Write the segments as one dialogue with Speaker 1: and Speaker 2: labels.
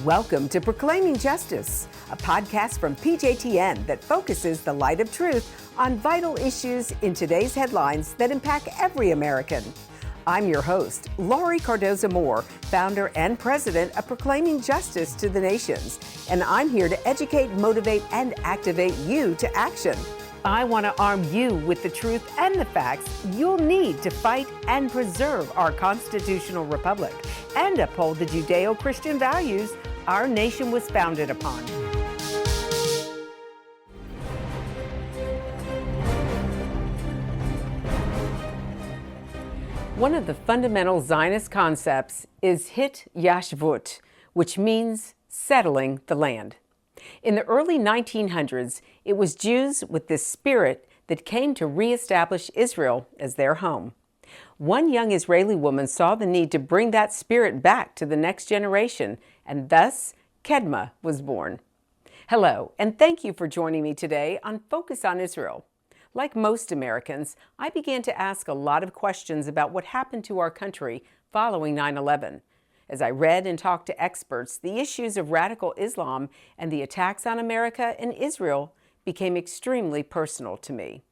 Speaker 1: Welcome to Proclaiming Justice, a podcast from PJTN that focuses the light of truth on vital issues in today's headlines that impact every American. I'm your host, Laurie Cardoza-Moore, founder and president of Proclaiming Justice to the Nations, and I'm here to educate, motivate, and activate you to action. I want to arm you with the truth and the facts you'll need to fight and preserve our constitutional republic and uphold the Judeo-Christian values our nation was founded upon. One of the fundamental Zionist concepts is Hityashvut, which means settling the land. In the early 1900s, it was Jews with this spirit that came to reestablish Israel as their home. One young Israeli woman saw the need to bring that spirit back to the next generation, and thus Kedma was born. Hello, and thank you for joining me today on Focus on Israel. Like most Americans, I began to ask a lot of questions about what happened to our country following 9/11. As I read and talked to experts, the issues of radical Islam and the attacks on America and Israel became extremely personal to me.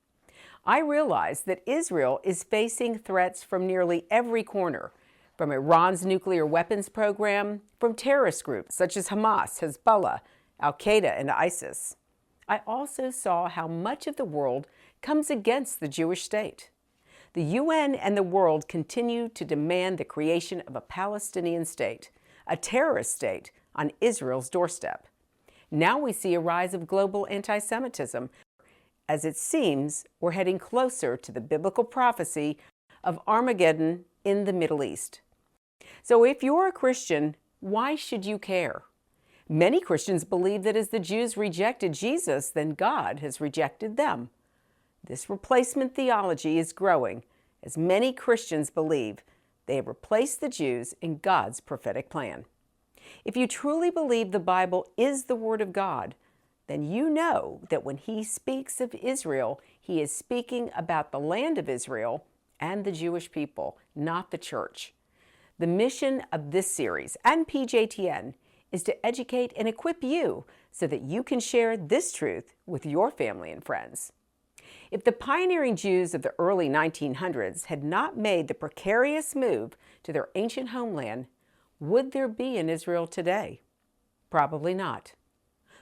Speaker 1: I realized that Israel is facing threats from nearly every corner, from Iran's nuclear weapons program, from terrorist groups such as Hamas, Hezbollah, Al-Qaeda, and ISIS. I also saw how much of the world comes against the Jewish state. The UN and the world continue to demand the creation of a Palestinian state, a terrorist state, on Israel's doorstep. Now we see a rise of global anti-Semitism, as it seems we're heading closer to the biblical prophecy of Armageddon in the Middle East. So if you're a Christian, why should you care? Many Christians believe that as the Jews rejected Jesus, then God has rejected them. This replacement theology is growing as many Christians believe they have replaced the Jews in God's prophetic plan. If you truly believe the Bible is the Word of God, then you know that when He speaks of Israel, He is speaking about the land of Israel and the Jewish people, not the church. The mission of this series and PJTN is to educate and equip you so that you can share this truth with your family and friends. If the pioneering Jews of the early 1900s had not made the precarious move to their ancient homeland, would there be an Israel today? Probably not.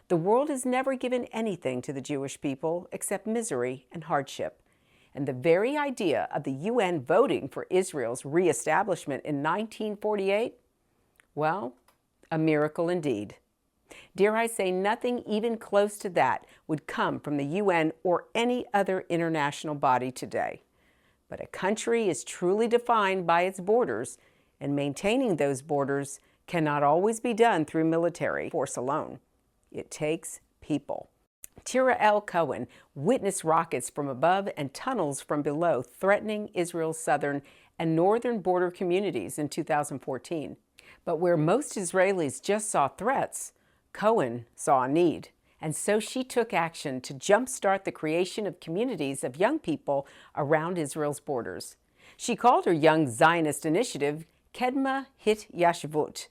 Speaker 1: The world has never given anything to the Jewish people except misery and hardship. And the very idea of the UN voting for Israel's reestablishment in 1948, well, a miracle indeed. Dare I say, nothing even close to that would come from the UN or any other international body today. But a country is truly defined by its borders, and maintaining those borders cannot always be done through military force alone. It takes people. Tirael Cohen witnessed rockets from above and tunnels from below threatening Israel's southern and northern border communities in 2014. But where most Israelis just saw threats, Cohen saw a need, and so she took action to jumpstart the creation of communities of young people around Israel's borders. She called her Young Zionist initiative Kedma Hityashvut.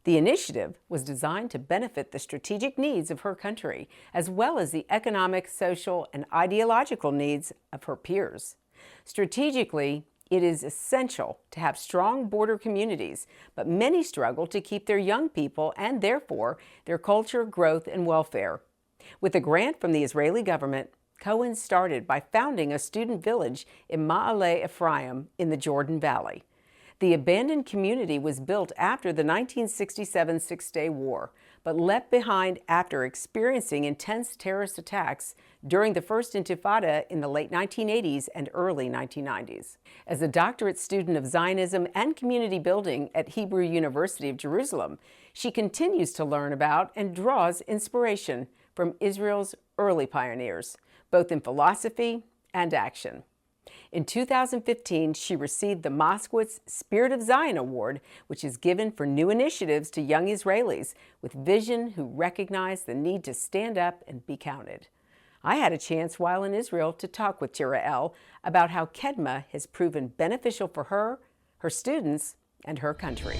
Speaker 1: The initiative was designed to benefit the strategic needs of her country, as well as the economic, social, and ideological needs of her peers. Strategically, it is essential to have strong border communities, but many struggle to keep their young people and, therefore, their culture, growth, and welfare. With a grant from the Israeli government, Cohen started by founding a student village in Ma'ale Ephraim in the Jordan Valley. The abandoned community was built after the 1967 Six-Day War, but left behind after experiencing intense terrorist attacks during the First Intifada in the late 1980s and early 1990s. As a doctorate student of Zionism and community building at Hebrew University of Jerusalem, she continues to learn about and draws inspiration from Israel's early pioneers, both in philosophy and action. In 2015, she received the Moskowitz Spirit of Zion Award, which is given for new initiatives to young Israelis with vision who recognize the need to stand up and be counted. I had a chance while in Israel to talk with Tirael about how Kedma has proven beneficial for her, her students, and her country.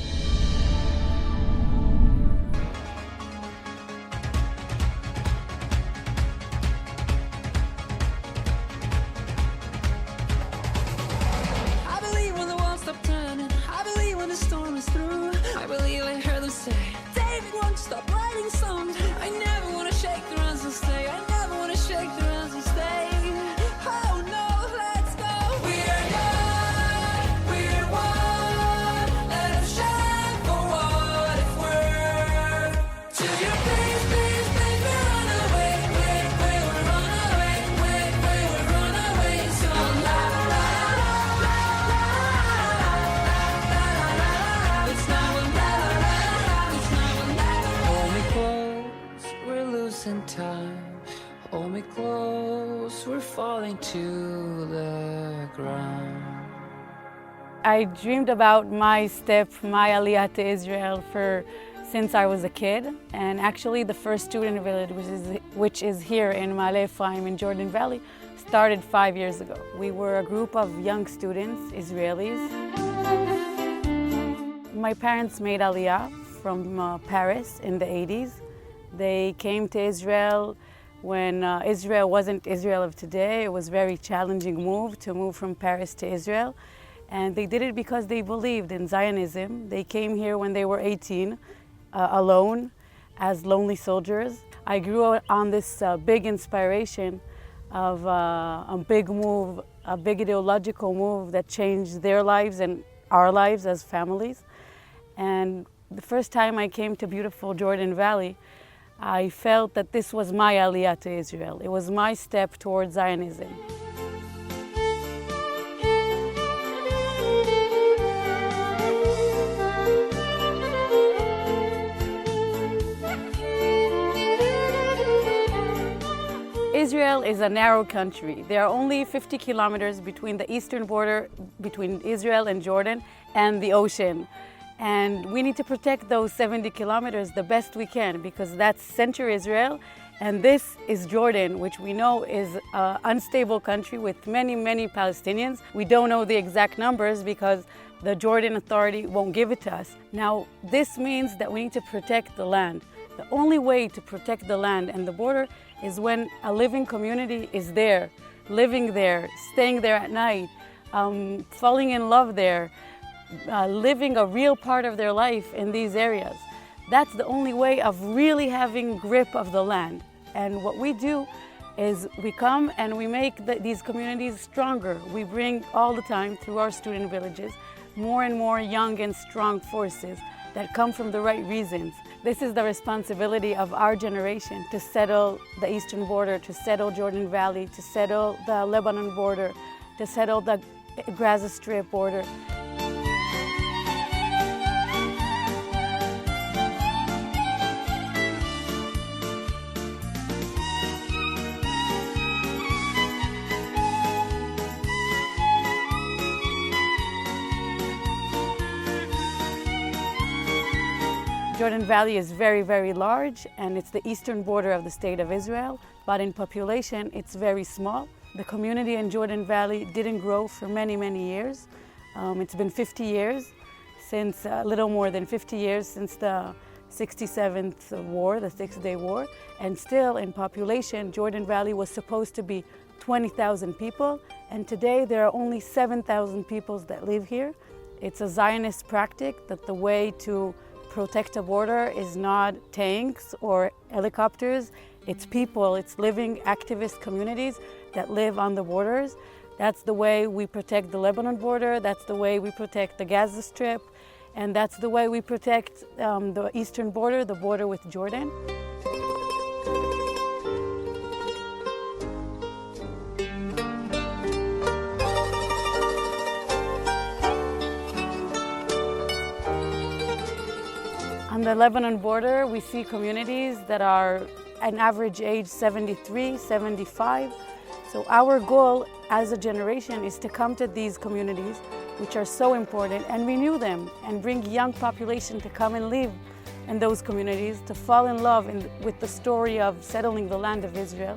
Speaker 2: time. Hold me close, we're falling to the ground.
Speaker 3: I dreamed about my step, my Aliyah to Israel since I was a kid. And actually the first student village, which is here in Ma'ale Ephraim in Jordan Valley, started 5 years ago. We were a group of young students, Israelis. My parents made Aliyah from Paris in the 80s. They came to Israel when Israel wasn't Israel of today. It was a very challenging move to move from Paris to Israel. And they did it because they believed in Zionism. They came here when they were 18, alone, as lonely soldiers. I grew on this big inspiration of a big move, a big ideological move that changed their lives and our lives as families. And the first time I came to beautiful Jordan Valley, I felt that this was my Aliyah to Israel. It was my step towards Zionism. Israel is a narrow country. There are only 50 kilometers between the eastern border between Israel and Jordan and the ocean. And we need to protect those 70 kilometers the best we can, because that's central Israel, and this is Jordan, which we know is an unstable country with many, many Palestinians. We don't know the exact numbers because the Jordan Authority won't give it to us. Now, this means that we need to protect the land. The only way to protect the land and the border is when a living community is there, living there, staying there at night, falling in love there, living a real part of their life in these areas. That's the only way of really having grip of the land. And what we do is we come and we make these communities stronger. We bring all the time through our student villages more and more young and strong forces that come from the right reasons. This is the responsibility of our generation to settle the eastern border, to settle Jordan Valley, to settle the Lebanon border, to settle the Gaza Strip border. Jordan Valley is very, very large, and it's the eastern border of the state of Israel, but in population, it's very small. The community in Jordan Valley didn't grow for many, many years. It's been 50 years, since a little more than 50 years since the 67th war, the Six-Day War, and still in population, Jordan Valley was supposed to be 20,000 people, and today there are only 7,000 people that live here. It's a Zionist practice that the way to protect a border is not tanks or helicopters, it's people, it's living activist communities that live on the borders. That's the way we protect the Lebanon border, that's the way we protect the Gaza Strip, and that's the way we protect the eastern border, the border with Jordan. On the Lebanon border, we see communities that are an average age 73, 75. So our goal as a generation is to come to these communities, which are so important, and renew them and bring young population to come and live in those communities, to fall in love with the story of settling the land of Israel.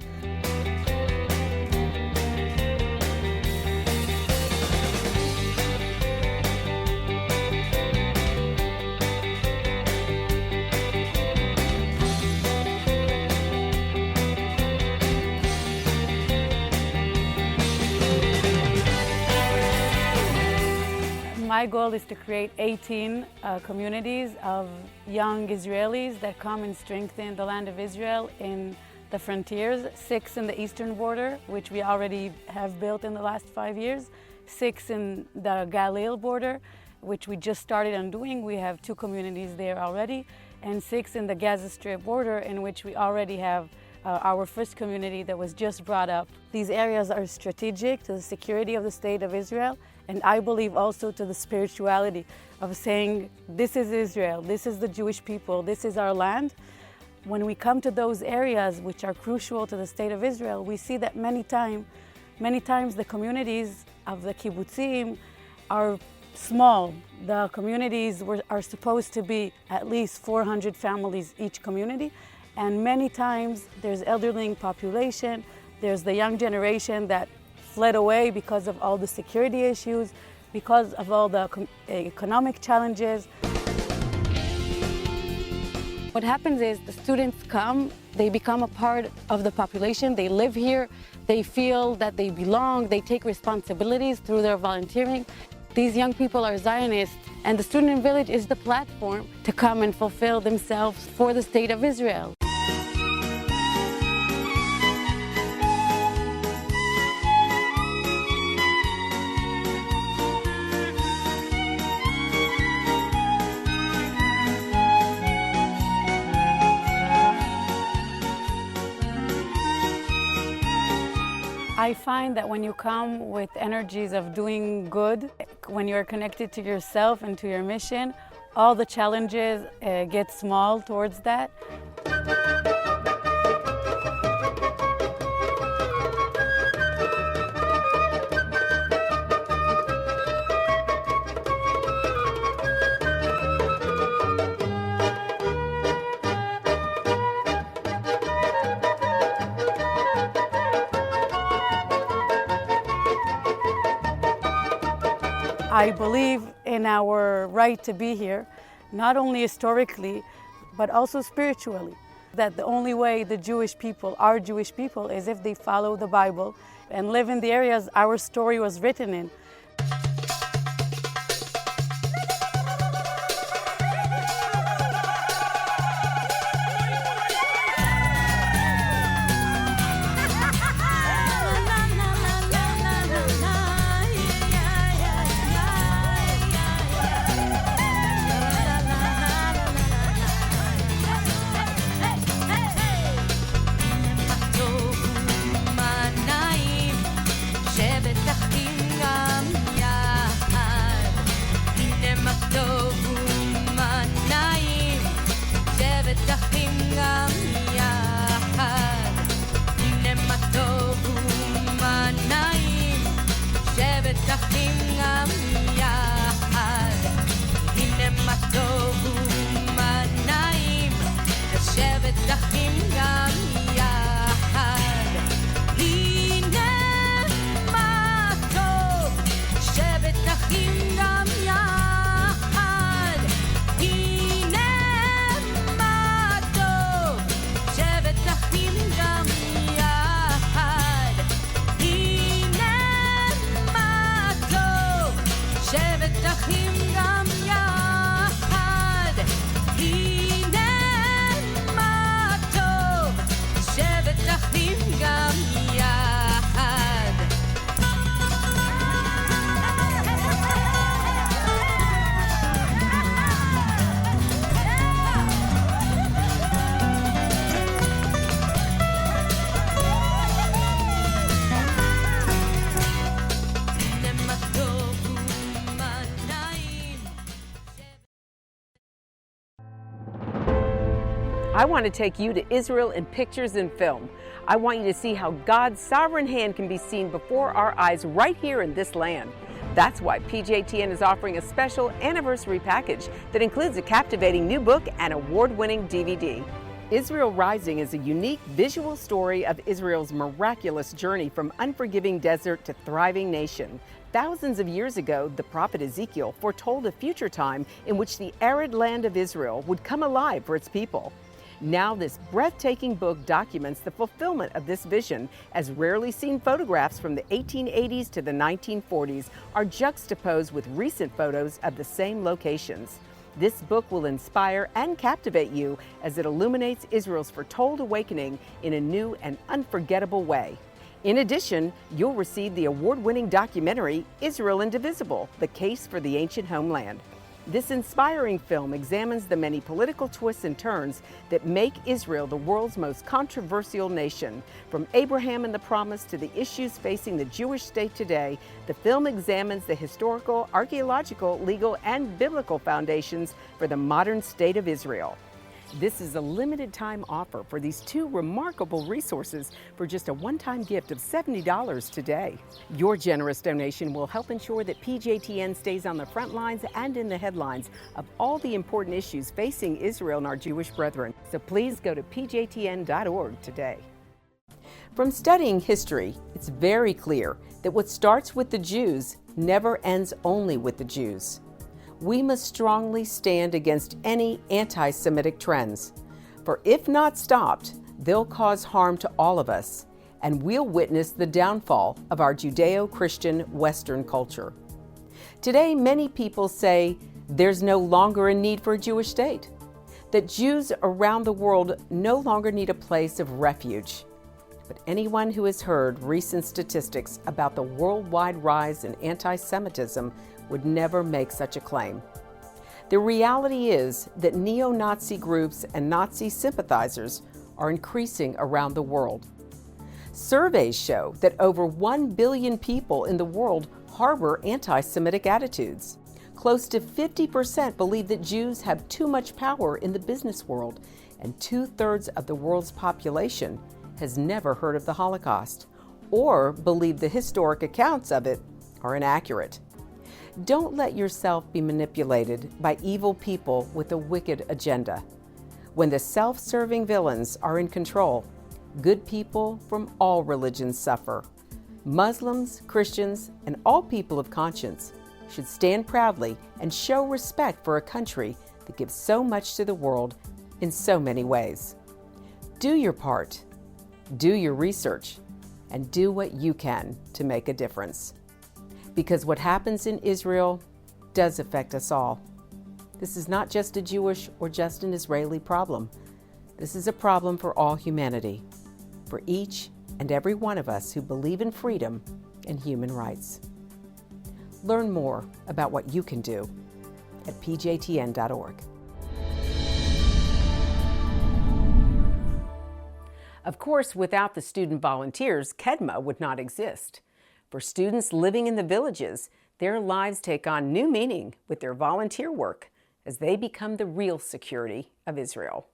Speaker 3: My goal is to create 18 communities of young Israelis that come and strengthen the land of Israel in the frontiers, 6 in the eastern border, which we already have built in the last 5 years, 6 in the Galil border, which we just started on doing. We have 2 communities there already, and 6 in the Gaza Strip border, in which we already have our first community that was just brought up. These areas are strategic to the security of the state of Israel, and I believe also to the spirituality of saying, this is Israel, this is the Jewish people, this is our land. When we come to those areas which are crucial to the state of Israel, we see that many times the communities of the kibbutzim are small. The communities are supposed to be at least 400 families each community, and many times there's elderly population, there's the young generation that fled away because of all the security issues, because of all the economic challenges. What happens is the students come, they become a part of the population, they live here, they feel that they belong, they take responsibilities through their volunteering. These young people are Zionists, and the Student Village is the platform to come and fulfill themselves for the state of Israel. I find that when you come with energies of doing good, when you're connected to yourself and to your mission, all the challenges get small towards that. I believe in our right to be here, not only historically, but also spiritually. That the only way the Jewish people are Jewish people is if they follow the Bible and live in the areas our story was written in.
Speaker 1: I want to take you to Israel in pictures and film. I want you to see how God's sovereign hand can be seen before our eyes right here in this land. That's why PJTN is offering a special anniversary package that includes a captivating new book and award-winning DVD. Israel Rising is a unique visual story of Israel's miraculous journey from unforgiving desert to thriving nation. Thousands of years ago, the prophet Ezekiel foretold a future time in which the arid land of Israel would come alive for its people. Now this breathtaking book documents the fulfillment of this vision, as rarely seen photographs from the 1880s to the 1940s are juxtaposed with recent photos of the same locations. This book will inspire and captivate you as it illuminates Israel's foretold awakening in a new and unforgettable way. In addition, you'll receive the award-winning documentary, Israel Indivisible: The Case for the Ancient Homeland. This inspiring film examines the many political twists and turns that make Israel the world's most controversial nation. From Abraham and the Promise to the issues facing the Jewish state today, the film examines the historical, archaeological, legal, and biblical foundations for the modern state of Israel. This is a limited time offer for these two remarkable resources for just a one-time gift of $70 today. Your generous donation will help ensure that PJTN stays on the front lines and in the headlines of all the important issues facing Israel and our Jewish brethren. So please go to pjtn.org today. From studying history, it's very clear that what starts with the Jews never ends only with the Jews. We must strongly stand against any anti-Semitic trends, for if not stopped, they'll cause harm to all of us, and we'll witness the downfall of our Judeo-Christian Western culture. Today, many people say there's no longer a need for a Jewish state, that Jews around the world no longer need a place of refuge. But anyone who has heard recent statistics about the worldwide rise in anti-Semitism would never make such a claim. The reality is that neo-Nazi groups and Nazi sympathizers are increasing around the world. Surveys show that over 1 billion people in the world harbor anti-Semitic attitudes. Close to 50% believe that Jews have too much power in the business world, and 2/3 of the world's population has never heard of the Holocaust or believe the historic accounts of it are inaccurate. Don't let yourself be manipulated by evil people with a wicked agenda. When the self-serving villains are in control, good people from all religions suffer. Muslims, Christians, and all people of conscience should stand proudly and show respect for a country that gives so much to the world in so many ways. Do your part. Do your research, and do what you can to make a difference. Because what happens in Israel does affect us all. This is not just a Jewish or just an Israeli problem. This is a problem for all humanity, for each and every one of us who believe in freedom and human rights. Learn more about what you can do at pjtn.org. Of course, without the student volunteers, Kedma would not exist. For students living in the villages, their lives take on new meaning with their volunteer work as they become the real security of Israel.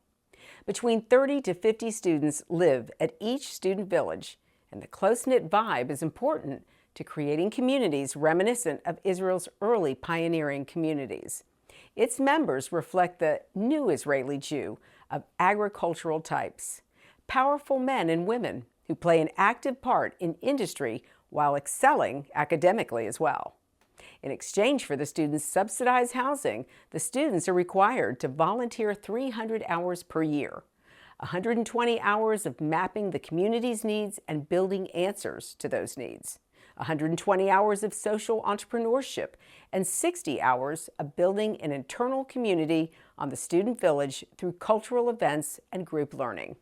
Speaker 1: Between 30 to 50 students live at each student village, and the close-knit vibe is important to creating communities reminiscent of Israel's early pioneering communities. Its members reflect the new Israeli Jew of agricultural types. Powerful men and women who play an active part in industry while excelling academically as well. In exchange for the students' subsidized housing, the students are required to volunteer 300 hours per year, 120 hours of mapping the community's needs and building answers to those needs, 120 hours of social entrepreneurship, and 60 hours of building an internal community on the student village through cultural events and group learning.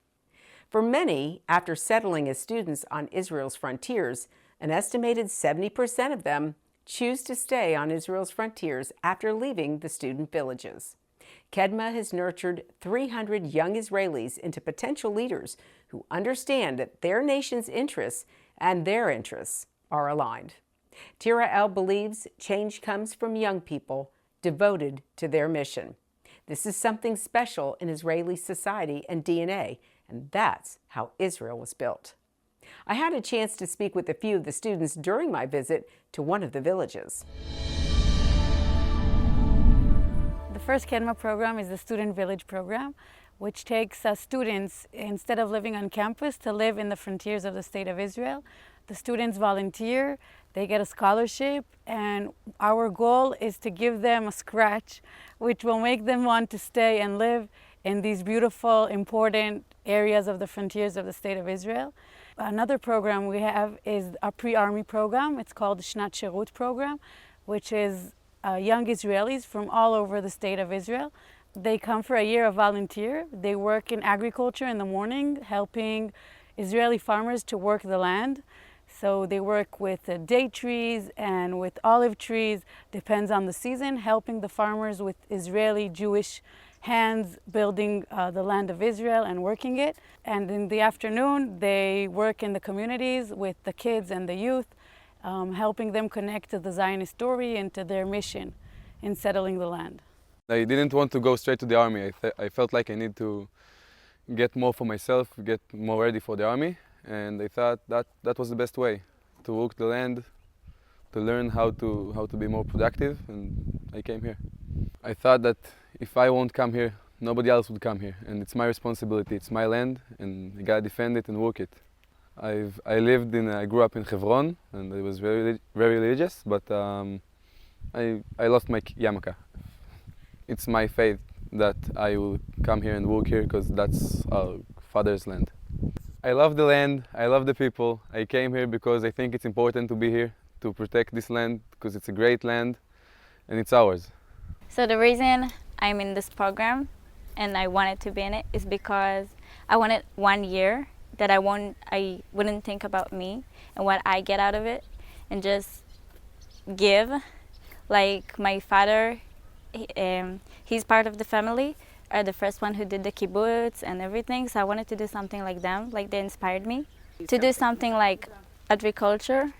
Speaker 1: For many, after settling as students on Israel's frontiers, an estimated 70% of them choose to stay on Israel's frontiers after leaving the student villages. Kedma has nurtured 300 young Israelis into potential leaders who understand that their nation's interests and their interests are aligned. Tirael believes change comes from young people devoted to their mission. This is something special in Israeli society and DNA, and that's how Israel was built. I had a chance to speak with a few of the students during my visit to one of the villages.
Speaker 3: The first Kedma program is the Student Village program, which takes students, instead of living on campus, to live in the frontiers of the State of Israel. The students volunteer, they get a scholarship, and our goal is to give them a scratch, which will make them want to stay and live in these beautiful, important areas of the frontiers of the State of Israel. Another program we have is a pre-army program. It's called the Shnat Shirut program, which is young Israelis from all over the State of Israel. They come for a year of volunteer. They work in agriculture in the morning, helping Israeli farmers to work the land. So they work with date trees and with olive trees, depends on the season, helping the farmers with Israeli Jewish hands building the land of Israel and working it. And in the afternoon, they work in the communities with the kids and the youth, helping them connect to the Zionist story and to their mission in settling the land.
Speaker 4: I didn't want to go straight to the army. I felt like I need to get more for myself, get more ready for the army, and I thought that was the best way to work the land, to learn how to be more productive, and I came here. I thought that if I won't come here, nobody else would come here, and it's my responsibility, it's my land, and I gotta defend it and work it. I grew up in Hebron, and I was very religious, but I lost my yarmulke. It's my faith that I will come here and work here because that's our father's land. I love the land, I love the people. I came here because I think it's important to be here, to protect this land, because it's a great land and it's ours.
Speaker 5: So the reason I'm in this program and I wanted to be in it is because I wanted 1 year that I wouldn't think about me and what I get out of it, and just give. Like my father, he's part of the family, the first one who did the kibbutz and everything, so I wanted to do something like them, like they inspired me. To do something like agriculture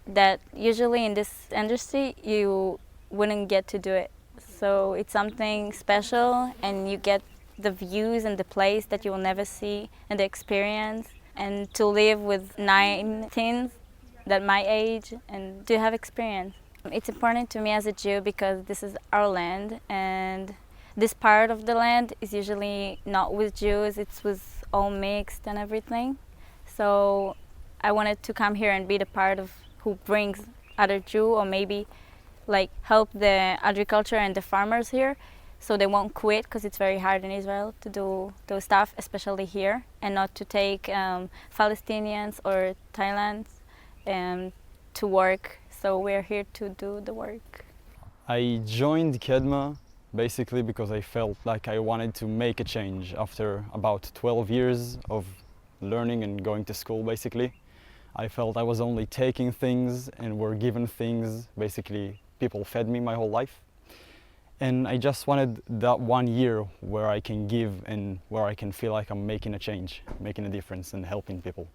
Speaker 5: that usually in this industry you wouldn't get to do it. So it's something special, and you get the views and the place that you will never see, and the experience, and to live with 9 teens that my age and to have experience. It's important to me as a Jew because this is our land, and this part of the land is usually not with Jews, it's with all mixed and everything. So I wanted to come here and be the part of who brings other Jew, or maybe like help the agriculture and the farmers here so they won't quit, because it's very hard in Israel to do those stuff, especially here, and not to take Palestinians or Thailands to work. So we're here to do the work.
Speaker 6: I joined Kedma basically because I felt like I wanted to make a change after about 12 years of learning and going to school basically. I felt I was only taking things and were given things, basically people fed me my whole life. And I just wanted that 1 year where I can give and where I can feel like I'm making a change, making a difference and helping people.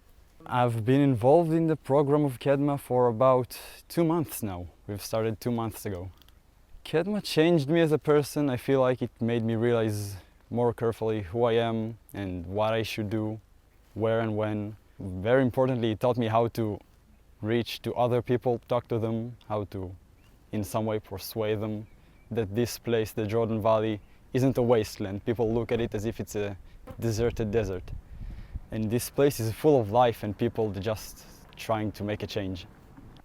Speaker 6: I've been involved in the program of Kedma for about 2 months now. We've started 2 months ago. Kedma changed me as a person. I feel like it made me realize more carefully who I am and what I should do, where and when. Very importantly, it taught me how to reach to other people, talk to them, how to in some way persuade them that this place, the Jordan Valley, isn't a wasteland. People look at it as if it's a deserted desert. And this place is full of life and people just trying to make a change.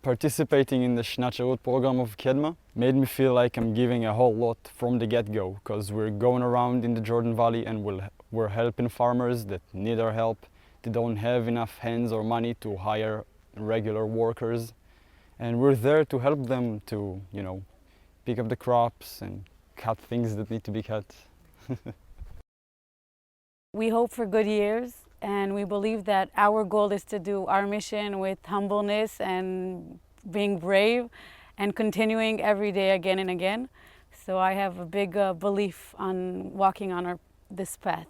Speaker 6: Participating in the Shnat Sharut program of Kedma made me feel like I'm giving a whole lot from the get-go, because we're going around in the Jordan Valley and we're helping farmers that need our help. They don't have enough hands or money to hire regular workers. And we're there to help them to, pick up the crops and cut things that need to be cut.
Speaker 3: We hope for good years, and we believe that our goal is to do our mission with humbleness and being brave and continuing every day again and again. So I have a big belief on walking on this path.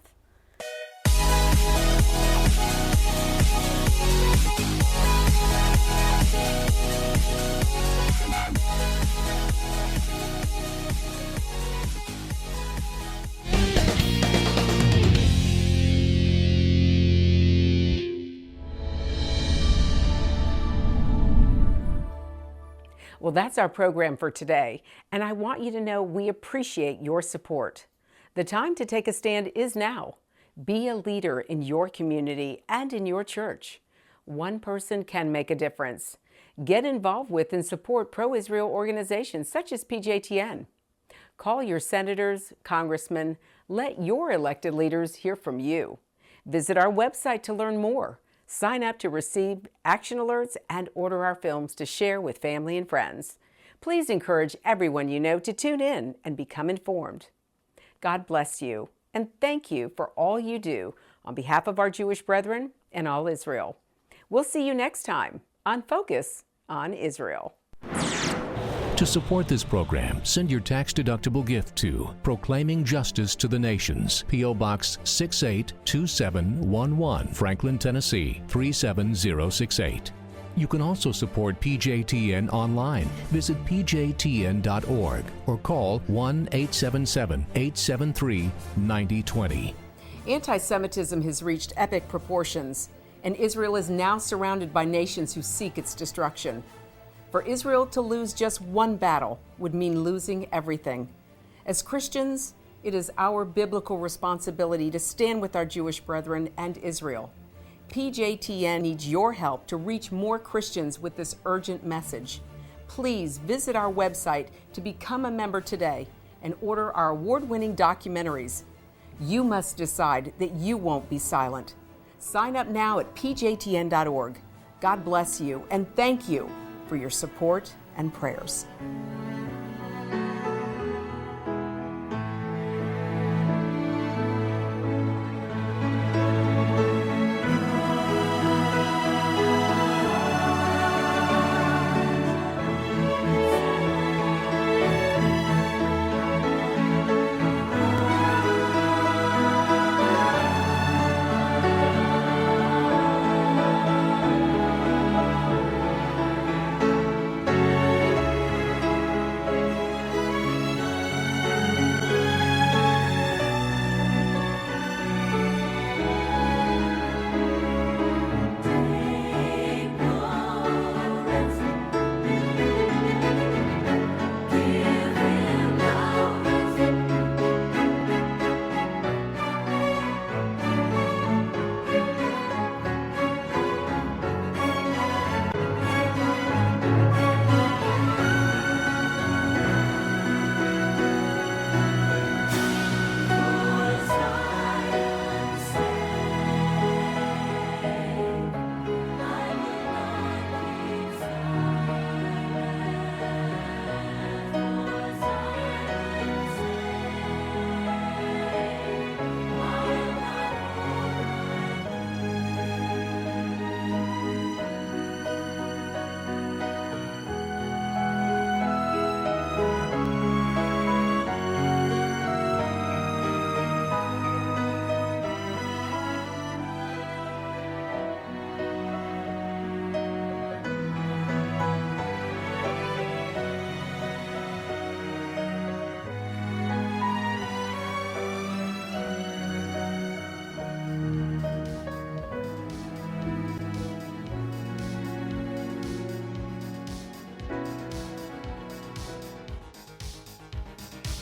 Speaker 1: Well, that's our program for today, and I want you to know we appreciate your support. The time to take a stand is now. Be a leader in your community and in your church. One person can make a difference. Get involved with and support pro-Israel organizations such as PJTN. Call your senators, congressmen. Let your elected leaders hear from you. Visit our website to learn more. Sign up to receive action alerts and order our films to share with family and friends. Please encourage everyone you know to tune in and become informed. God bless you, and thank you for all you do on behalf of our Jewish brethren and all Israel. We'll see you next time on Focus on Israel.
Speaker 7: To support this program, send your tax-deductible gift to Proclaiming Justice to the Nations, P.O. Box 6822711, Franklin, Tennessee 37068. You can also support PJTN online. Visit pjtn.org or call 1-877-873-9020.
Speaker 1: Anti-Semitism has reached epic proportions, and Israel is now surrounded by nations who seek its destruction. For Israel to lose just one battle would mean losing everything. As Christians, it is our biblical responsibility to stand with our Jewish brethren and Israel. PJTN needs your help to reach more Christians with this urgent message. Please visit our website to become a member today and order our award-winning documentaries. You must decide that you won't be silent. Sign up now at pjtn.org. God bless you, and thank you for your support and prayers.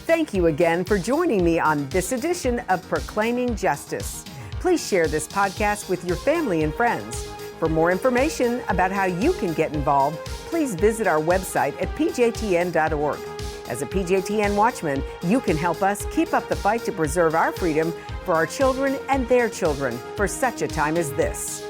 Speaker 1: Thank you again for joining me on this edition of Proclaiming Justice. Please share this podcast with your family and friends. For more information about how you can get involved, please visit our website at pjtn.org. As a PJTN Watchman, you can help us keep up the fight to preserve our freedom for our children and their children for such a time as this.